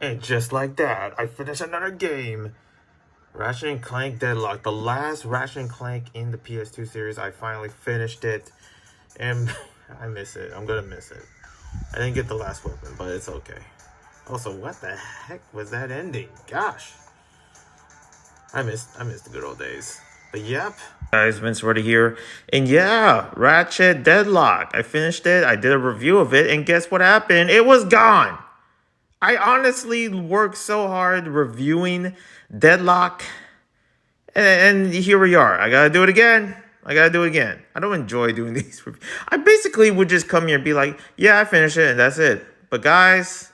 And just like that, I finished another game. Ratchet and Clank Deadlocked, the last Ratchet and Clank in the PS2 series. I finally finished it, and I miss it. I'm gonna miss it. I didn't get the last weapon, but it's okay. Also, what the heck was that ending? Gosh, I missed the good old days. But yep. Guys, Vince Roddy here, and yeah, Ratchet Deadlocked. I finished it. I did a review of it, and guess what happened? It was gone. I honestly worked so hard reviewing Deadlock, and here we are. I gotta do it again. I don't enjoy doing these reviews. I basically would just come here and be like, yeah, I finished it, and that's it. But guys,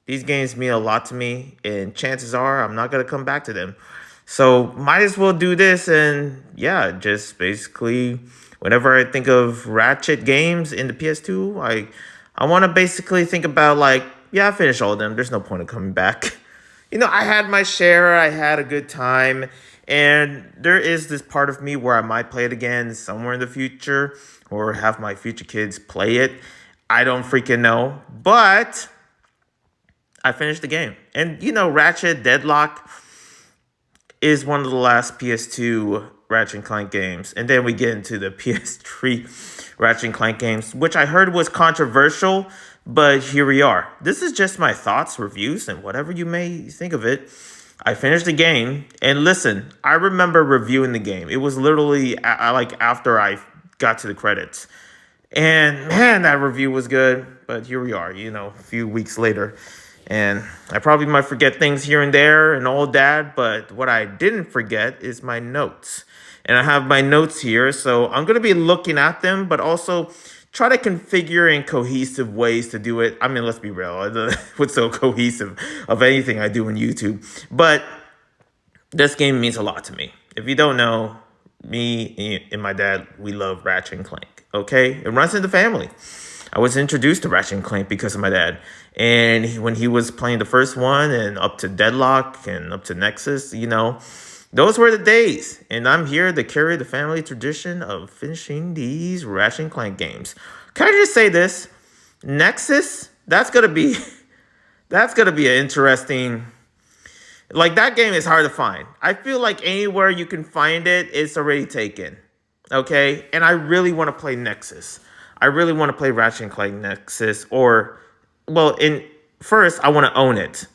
these games mean a lot to me, and chances are I'm not gonna come back to them. So might as well do this, and yeah, just basically whenever I think of Ratchet games in the PS2, I want to basically think about like, yeah, I finished all of them. There's no point of coming back. You know, I had my share. I had a good time. And there is this part of me where I might play it again somewhere in the future or have my future kids play it. I don't freaking know. But I finished the game. And, you know, Ratchet Deadlock is one of the last PS2 Ratchet & Clank games. And then we get into the PS3 Ratchet & Clank games, which I heard was controversial, but here we are. This is just my thoughts, reviews, and whatever you may think of it. I finished the game, and listen, I remember reviewing the game. It was literally like after I got to the credits. And man, that review was good, but here we are, you know, a few weeks later. And I probably might forget things here and there and all that, but what I didn't forget is my notes. And I have my notes here, so I'm going to be looking at them, but also try to configure in cohesive ways to do it. I mean, let's be real. What's so cohesive of anything I do on YouTube? But this game means a lot to me. If you don't know, me and my dad, we love Ratchet and Clank, okay? It runs in the family. I was introduced to Ratchet and Clank because of my dad. And when he was playing the first one and up to Deadlock and up to Nexus, you know, those were the days. And I'm here to carry the family tradition of finishing these Ratchet and Clank games. Can I just say this? Nexus, that's gonna be an interesting. Like, that game is hard to find. I feel like anywhere you can find it, it's already taken. Okay? And I really want to play Nexus. I really want to play Ratchet and Clank Nexus, or, well, first, I want to own it,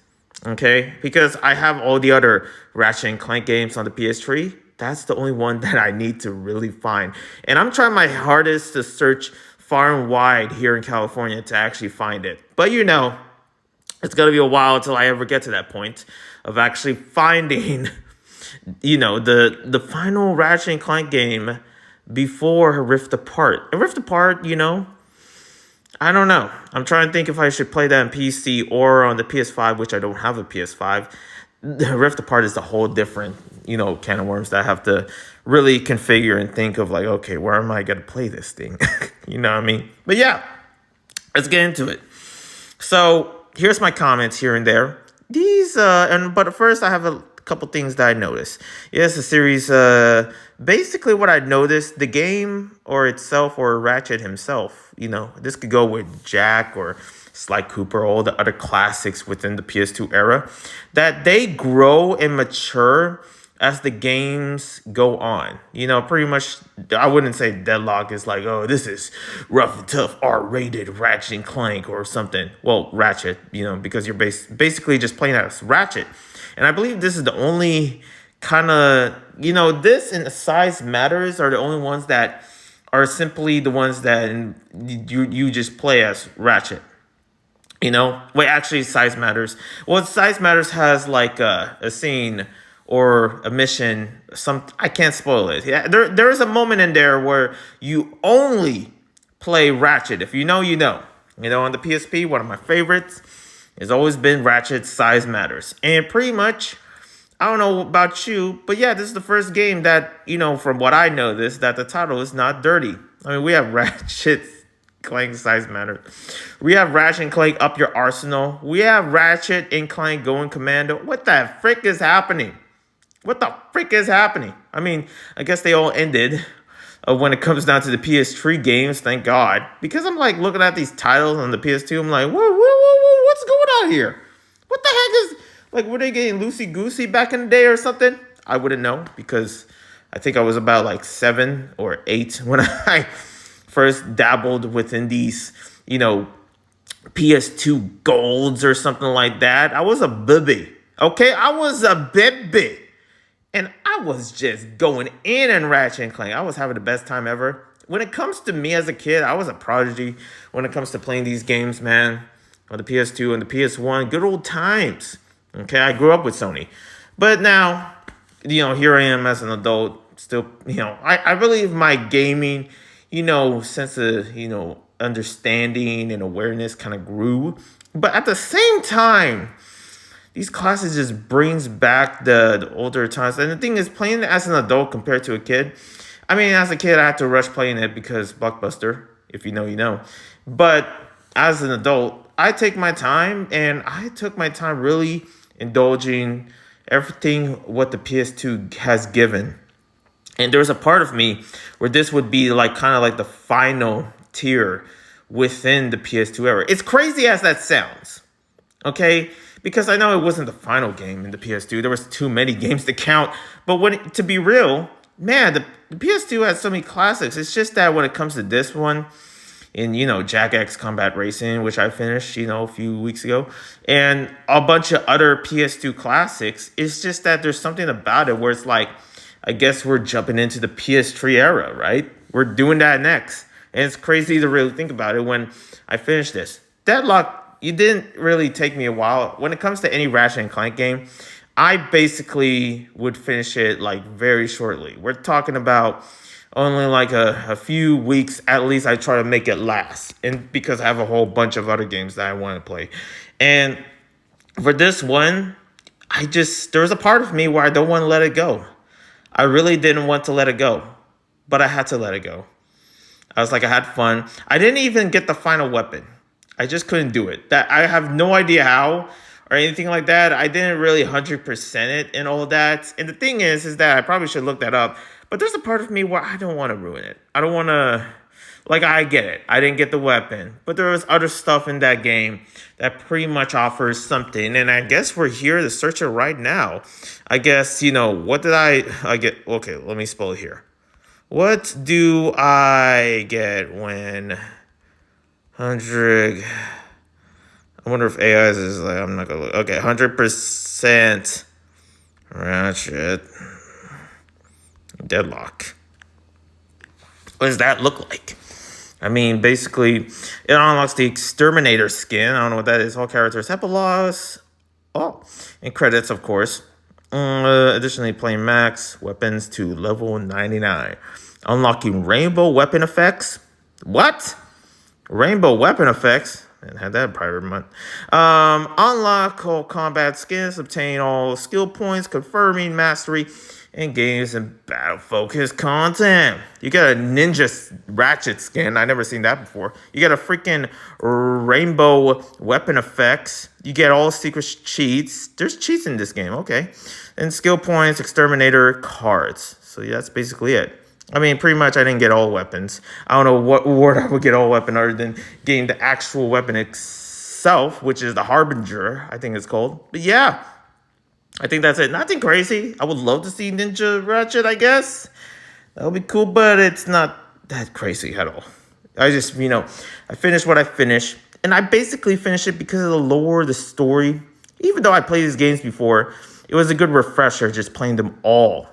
okay? Because I have all the other Ratchet and Clank games on the PS3. That's the only one that I need to really find. And I'm trying my hardest to search far and wide here in California to actually find it. But you know, it's going to be a while until I ever get to that point of actually finding, you know, the final Ratchet and Clank game before Rift Apart. And Rift Apart, you know, I don't know. I'm trying to think if I should play that on PC or on the PS5, which I don't have a PS5. The Rift Apart is a whole different, you know, can of worms that I have to really configure and think of like, okay, where am I going to play this thing? You know what I mean? But yeah, let's get into it. So here's my comments here and there. But first I have a couple things that I noticed. Yes, the series, basically what I noticed, the game or itself or Ratchet himself, you know, this could go with Jack or Sly Cooper, all the other classics within the PS2 era, that they grow and mature as the games go on. You know, pretty much, I wouldn't say Deadlock is like, oh, this is rough and tough, R-rated Ratchet and Clank or something. Well, Ratchet, you know, because you're basically just playing as Ratchet. And I believe this is the only kind of, you know, this and the size matters are the only ones that are simply the ones that you just play as Ratchet. You know, wait, actually, size matters. Well, size matters has like a scene or a mission. I can't spoil it. Yeah, there is a moment in there where you only play Ratchet. If you know, you know. You know, on the PSP, one of my favorites has always been Ratchet. Size matters, and pretty much, I don't know about you, but yeah, this is the first game that, you know, from what I know, that the title is not dirty. I mean, we have Ratchet Clank Size Matter. We have Ratchet and Clank Up Your Arsenal. We have Ratchet and Clank Going Commando. What the frick is happening? I mean, I guess they all ended when it comes down to the PS3 games, thank God. Because I'm like looking at these titles on the PS2, I'm like, whoa, what's going on here? What the heck Like, were they getting loosey-goosey back in the day or something? I wouldn't know because I think I was about like 7 or 8 when I first dabbled within these, PS2 golds or something like that. I was a baby. Okay, I was a baby. And I was just going in Ratchet and Clank. I was having the best time ever. When it comes to me as a kid, I was a prodigy when it comes to playing these games, man. On the PS2 and the PS1, good old times. Okay, I grew up with Sony. But now, here I am as an adult, still, I believe my gaming, sense of, understanding and awareness kind of grew. But at the same time, these classes just brings back the older times. And the thing is, playing it as an adult compared to a kid, I mean, as a kid, I had to rush playing it because Blockbuster, if you know, you know. But as an adult, I take my time, and I took my time really indulging everything what the PS2 has given. And there's a part of me where this would be like kind of like the final tier within the PS2 era. It's crazy as that sounds, okay? Because I know it wasn't the final game in the PS2. There was too many games to count. But to be real, man, the PS2 has so many classics. It's just that when it comes to this one, in, Jack X Combat Racing, which I finished, a few weeks ago, and a bunch of other PS2 classics, it's just that there's something about it where it's like, I guess we're jumping into the PS3 era, right? We're doing that next. And it's crazy to really think about it when I finished this. Deadlock, it didn't really take me a while. When it comes to any Ratchet and Clank game, I basically would finish it like very shortly. We're talking about only like a few weeks at least. I try to make it last, and because I have a whole bunch of other games that I want to play. And for this one, there was a part of me where I don't want to let it go. I really didn't want to let it go, but I had to let it go. I was like, I had fun. I didn't even get the final weapon. I just couldn't do it. That I have no idea how or anything like that. I didn't really 100% it and all of that. And the thing is that I probably should look that up. But there's a part of me where I don't want to ruin it. I don't want to, I get it. I didn't get the weapon. But there was other stuff in that game that pretty much offers something. And I guess we're here to search it right now. I guess, what did I get? Okay, let me spell it here. What do I get when 100... I wonder if AI is like, I'm not going to look. Okay, 100% Ratchet Deadlock. What does that look like? I mean, basically, it unlocks the Exterminator skin. I don't know what that is. All characters have laws. Oh, and credits, of course. Additionally, playing max weapons to level 99. Unlocking rainbow weapon effects. What? Rainbow weapon effects? And had that private month. Unlock all combat skins. Obtain all skill points. Confirming mastery in games and battle focused content. You got a ninja Ratchet skin. I never seen that before. You got a freaking rainbow weapon effects. You get all secret cheats. There's cheats in this game. Okay. And skill points, exterminator cards. So yeah, that's basically it. I mean, pretty much I didn't get all weapons. I don't know what word I would get all weapon other than getting the actual weapon itself, which is the Harbinger, I think it's called. But yeah, I think that's it. Nothing crazy. I would love to see Ninja Ratchet, I guess. That would be cool, but it's not that crazy at all. I just, I finished what I finished. And I basically finished it because of the lore, the story. Even though I played these games before, it was a good refresher just playing them all,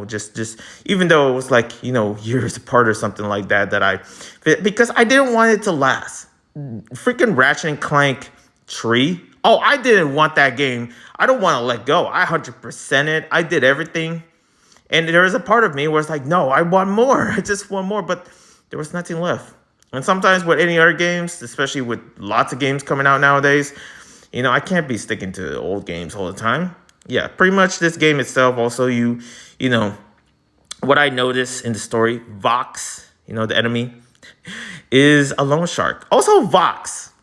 just even though it was like, years apart or something like that, because I didn't want it to last. Freaking Ratchet and Clank Tree. Oh, I didn't want that game. I don't want to let go. I 100% it. I did everything. And there was a part of me where it's like, no, I want more. I just want more. But there was nothing left. And sometimes with any other games, especially with lots of games coming out nowadays, I can't be sticking to the old games all the time. Yeah, pretty much this game itself. Also, what I noticed in the story, Vox, the enemy, is a loan shark. Also, Vox.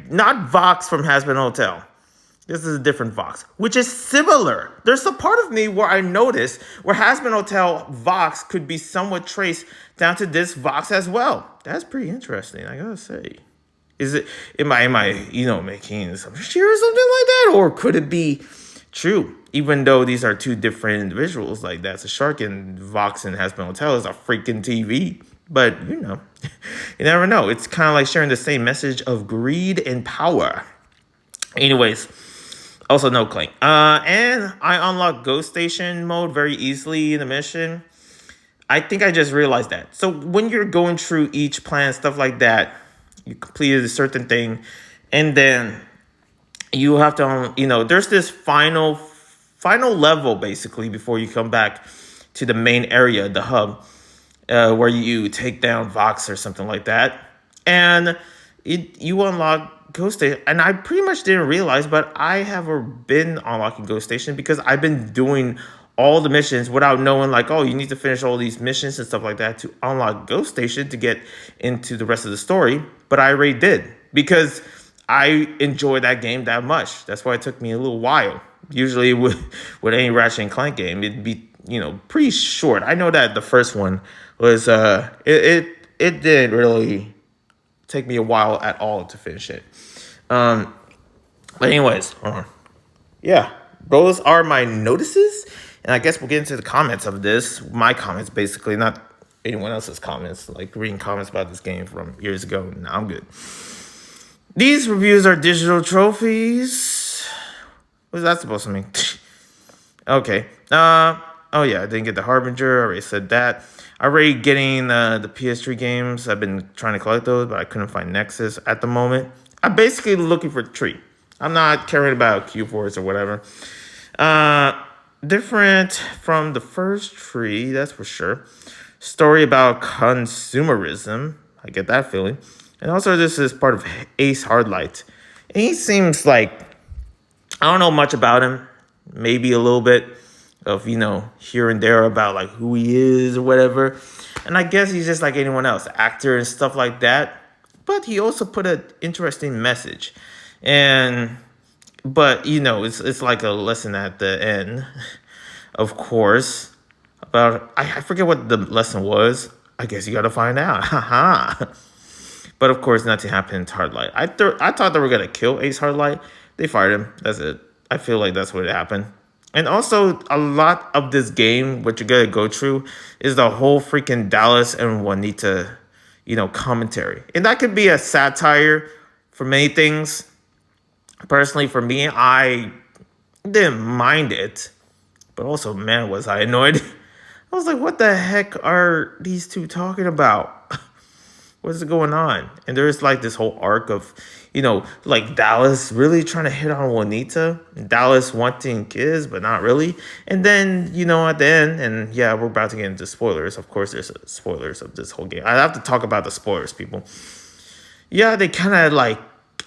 Not Vox from Hazbin Hotel. This is a different Vox, which is similar. There's a part of me where I noticed where Hazbin Hotel Vox could be somewhat traced down to this Vox as well. That's pretty interesting, I gotta say. Is it am I making some shit or something like that, or could it be true? Even though these are two different individuals, like that's a shark and Vox and Hasbro Hotel is a freaking TV. But you never know. It's kind of like sharing the same message of greed and power. Anyways, also no Clank. And I unlocked Ghost Station mode very easily in the mission. I think I just realized that. So when you're going through each plan, stuff like that, you completed a certain thing, and then you have to, there's this final level basically before you come back to the main area, the hub, where you take down Vox or something like that, and you unlock Ghost Station. And I pretty much didn't realize, but I have been unlocking Ghost Station because I've been doing all the missions without knowing, like, oh, you need to finish all these missions and stuff like that to unlock Ghost Station to get into the rest of the story. But I already did because I enjoy that game that much. That's why it took me a little while. Usually with any Ratchet and Clank game, it'd be pretty short. I know that the first one was it didn't really take me a while at all to finish it. But anyways, hold on. Yeah, those are my notices. And I guess we'll get into the comments of this. My comments, basically, not anyone else's comments. Like reading comments about this game from years ago. No, I'm good. These reviews are digital trophies. What's that supposed to mean? Okay. Oh yeah, I didn't get the Harbinger. I already said that. Already getting the PS3 games. I've been trying to collect those, but I couldn't find Nexus at the moment. I'm basically looking for Tree. I'm not caring about Q4s or whatever. Different from the first Tree, that's for sure. Story about consumerism. I get that feeling. And also this is part of Ace Hardlight. And he seems like, I don't know much about him. Maybe a little bit of, here and there about like who he is or whatever. And I guess he's just like anyone else, actor and stuff like that. But he also put an interesting message. But it's like a lesson at the end, of course. About I forget what the lesson was. I guess you gotta find out. Haha. But of course, nothing happened to Hardlight. I thought they were gonna kill Ace Hardlight. They fired him. That's it. I feel like that's what happened. And also, a lot of this game, what you're gonna go through, is the whole freaking Dallas and Juanita, commentary. And that could be a satire for many things. Personally, for me, I didn't mind it. But also, man, was I annoyed. I was like, what the heck are these two talking about? What is going on? And there's like this whole arc of, like Dallas really trying to hit on Juanita. Dallas wanting kids, but not really. And then, at the end, and yeah, we're about to get into spoilers. Of course, there's spoilers of this whole game. I have to talk about the spoilers, people. Yeah, they kind of like,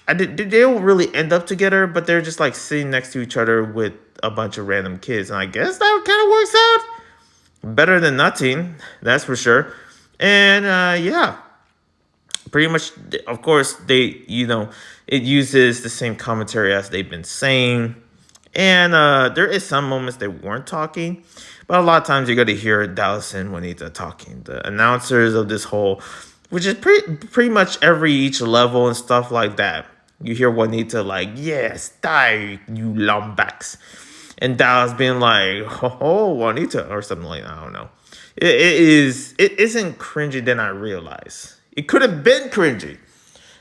they don't really end up together, but they're just like sitting next to each other with a bunch of random kids. And I guess that kind of works out. Better than nothing, that's for sure. And yeah, pretty much, of course, they, it uses the same commentary as they've been saying. And there is some moments they weren't talking, but a lot of times you're going to hear Dallas and Juanita talking. The announcers of this whole, which is pretty much each level and stuff like that. You hear Juanita like, yes, die, you lumbacks. And Dallas being like, oh, Juanita, or something like that. I don't know. It isn't cringy than I realize. It could have been cringy,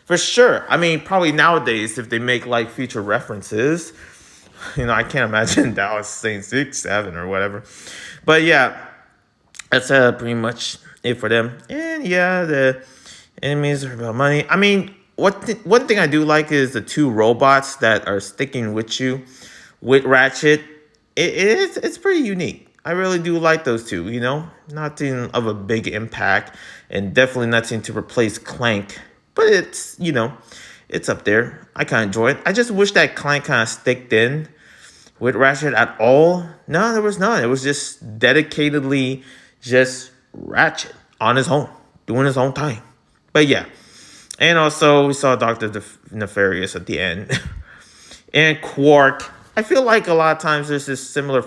for sure. I mean, probably nowadays, if they make like future references, I can't imagine Dallas saying 6, 7 or whatever. But yeah, that's pretty much it for them. And yeah, the enemies are about money. I mean, one thing I do like is the two robots that are sticking with you with Ratchet. It's pretty unique. I really do like those two, Nothing of a big impact and definitely nothing to replace Clank. But it's, it's up there. I kind of enjoy it. I just wish that Clank kind of sticked in with Ratchet at all. No, there was none. It was just dedicatedly just Ratchet on his own, doing his own thing. But yeah. And also, we saw Dr. Nefarious at the end. And Quark. I feel like a lot of times there's this similar,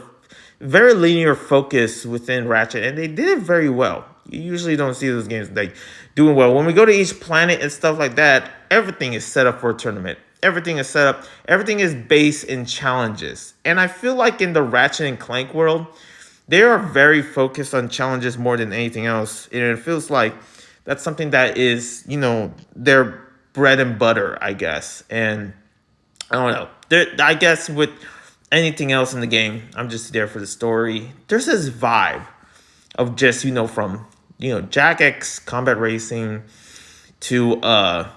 very linear focus within Ratchet, and they did it very well. You usually don't see those games like doing well. When we go to each planet and stuff like that, everything is set up for a tournament. Everything is set up. Everything is based in challenges. And I feel like in the Ratchet and Clank world, they are very focused on challenges more than anything else. And it feels like that's something that is, their bread and butter, I guess. And I don't know. I guess with anything else in the game, I'm just there for the story. There's this vibe of just, from, Jack X Combat Racing to,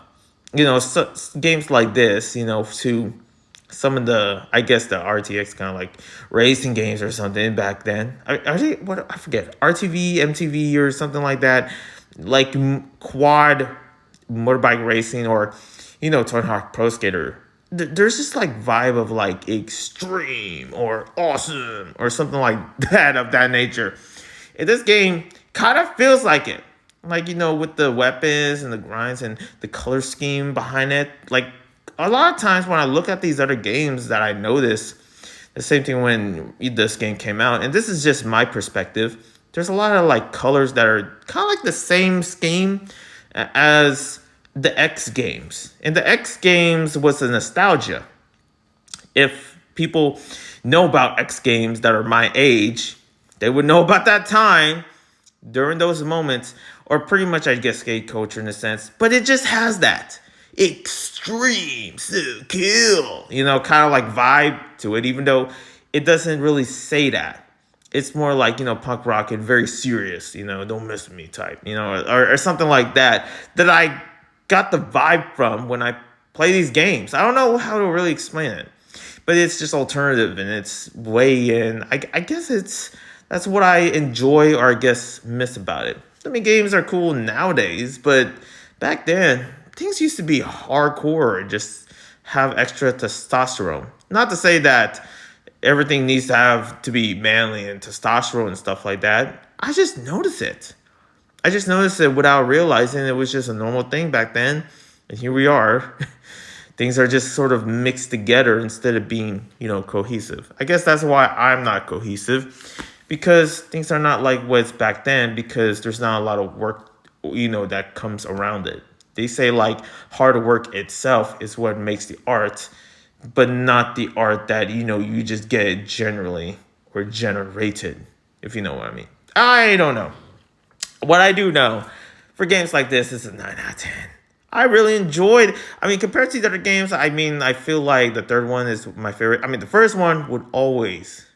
games like this, to some of the, I guess, the RTX kind of like racing games or something back then. Are they, what, I forget, RTV, MTV or something like that, like quad motorbike racing or, Tony Hawk Pro Skater. There's just like vibe of like extreme or awesome or something like that of that nature. And this game kind of feels like it. Like, with the weapons and the grinds and the color scheme behind it. Like, a lot of times when I look at these other games that I notice, the same thing when this game came out, and this is just my perspective, there's a lot of like colors that are kind of like the same scheme as the X games. And the X games was a nostalgia. If people know about X games that are my age, they would know about that time during those moments, or pretty much, I guess, skate culture in a sense. But it just has that extreme, so cool, kind of like vibe to it, even though it doesn't really say that. It's more like, punk rock and very serious, don't mess with me type, or something like that, that I got the vibe from when I play these games. I don't know how to really explain it, but it's just alternative and it's way in. I guess that's what I enjoy or I guess miss about it. I mean, games are cool nowadays, but back then, things used to be hardcore and just have extra testosterone. Not to say that everything needs to have to be manly and testosterone and stuff like that. I just noticed it. I just noticed it without realizing it was just a normal thing back then. And here we are. Things are just sort of mixed together instead of being, cohesive. I guess that's why I'm not cohesive, because things are not like what's back then, because there's not a lot of work, that comes around it. They say like hard work itself is what makes the art, but not the art that, you just get generally or generated, if you know what I mean. I don't know. What I do know for games like this is a 9 out of 10. I really enjoyed. I mean, compared to the other games, I feel like the third one is my favorite. I mean, the first one would always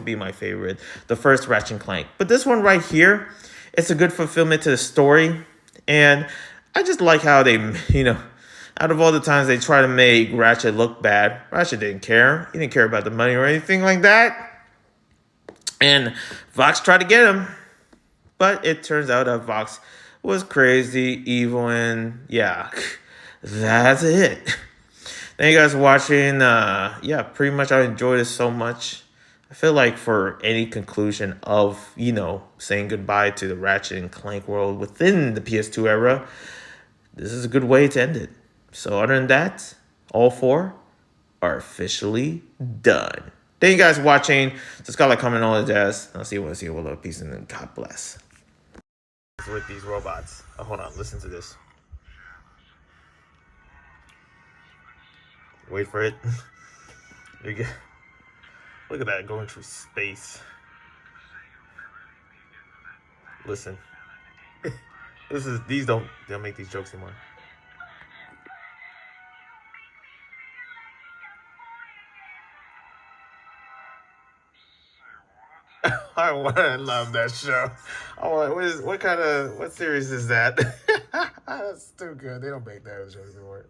be my favorite. The first Ratchet and Clank. But this one right here, it's a good fulfillment to the story. And I just like how they, out of all the times they try to make Ratchet look bad, Ratchet didn't care. He didn't care about the money or anything like that. And Vox tried to get him. But it turns out that Vox was crazy, evil, and yeah, that's it. Thank you guys for watching. Pretty much I enjoyed it so much. I feel like for any conclusion of, saying goodbye to the Ratchet and Clank world within the PS2 era, this is a good way to end it. So other than that, all 4 are officially done. Thank you guys for watching. Subscribe, like, comment, all that jazz. I'll see you when I see you. Well, peace and God bless. With these robots. Oh, hold on, listen to this. Wait for it. Look at that, going through space. Listen. These don't make these jokes anymore. I love that show. What series is that? That's too good. They don't make that show anymore.